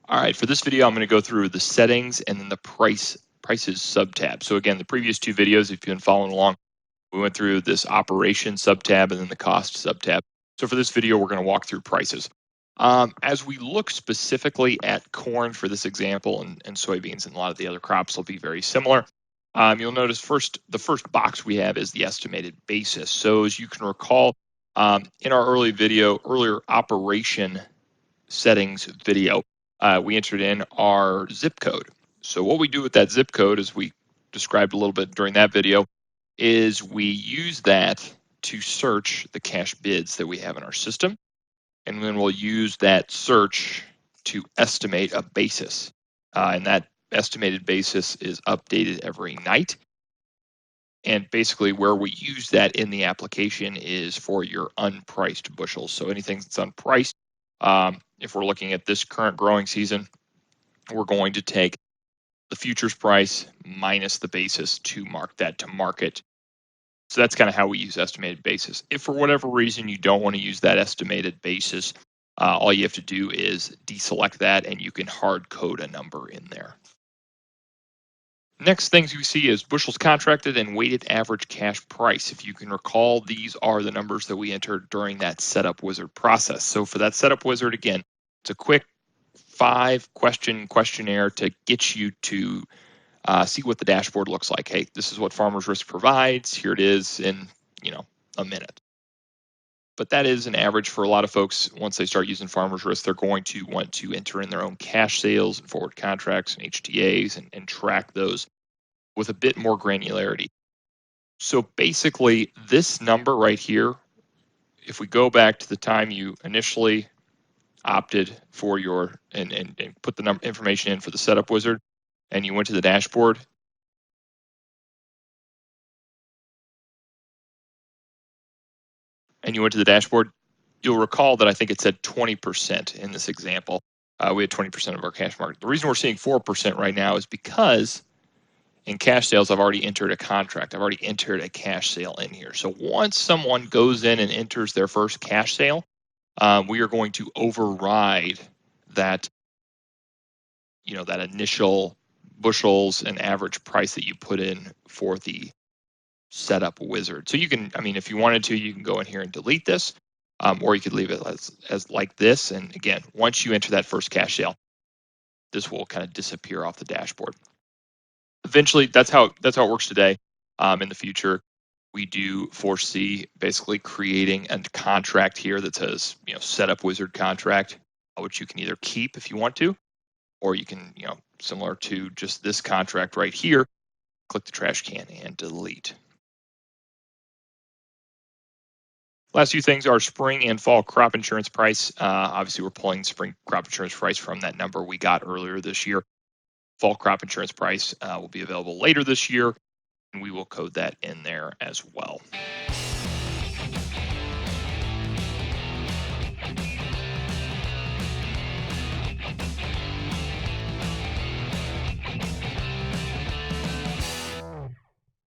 All right, for this video, I'm going to go through the settings and then the prices subtab. So again, the previous two videos, if you've been following along, we went through this operation subtab and then the cost subtab. So for this video, we're going to walk through prices. As we look specifically at corn for this example, and soybeans and a lot of the other crops will be very similar. You'll notice the first box we have is the estimated basis. So as you can recall, in our earlier operation settings video, we entered in our zip code. So what we do with that zip code, as we described a little bit during that video, is we use that to search the cash bids that we have in our system. And then we'll use that search to estimate a basis. And that estimated basis is updated every night. And basically where we use that in the application is for your unpriced bushels. So anything that's unpriced, if we're looking at this current growing season, we're going to take the futures price minus the basis to mark that to market. So that's kind of how we use estimated basis. If for whatever reason you don't want to use that estimated basis, all you have to do is deselect that and you can hard code a number in there. Next things you see is bushels contracted and weighted average cash price. If you can recall, these are the numbers that we entered during that setup wizard process. So for that setup wizard, again, it's a quick 5-question questionnaire to get you to see what the dashboard looks like. Hey, this is what Farmers Risk provides. Here it is in, a minute. But that is an average for a lot of folks. Once they start using Farmers Risk, they're going to want to enter in their own cash sales and forward contracts and HTAs and track those with a bit more granularity. So basically, this number right here, if we go back to the time you initially opted for your and put the information in for the setup wizard, and you went to the dashboard, you'll recall that I think it said 20% in this example. We had 20% of our cash market. The reason we're seeing 4% right now is because in cash sales, I've already entered a contract. I've already entered a cash sale in here. So once someone goes in and enters their first cash sale, we are going to override that, that initial bushels and average price that you put in for the setup wizard. So you can, if you wanted to, you can go in here and delete this, or you could leave it as like this. And again, once you enter that first cash sale, this will kind of disappear off the dashboard. Eventually, that's how it works today. In the future, we do foresee basically creating a contract here that says, setup wizard contract, which you can either keep if you want to, or you can, similar to just this contract right here, click the trash can and delete. Last few things are spring and fall crop insurance price. Obviously, we're pulling spring crop insurance price from that number we got earlier this year. Fall crop insurance price will be available later this year, and we will code that in there as well.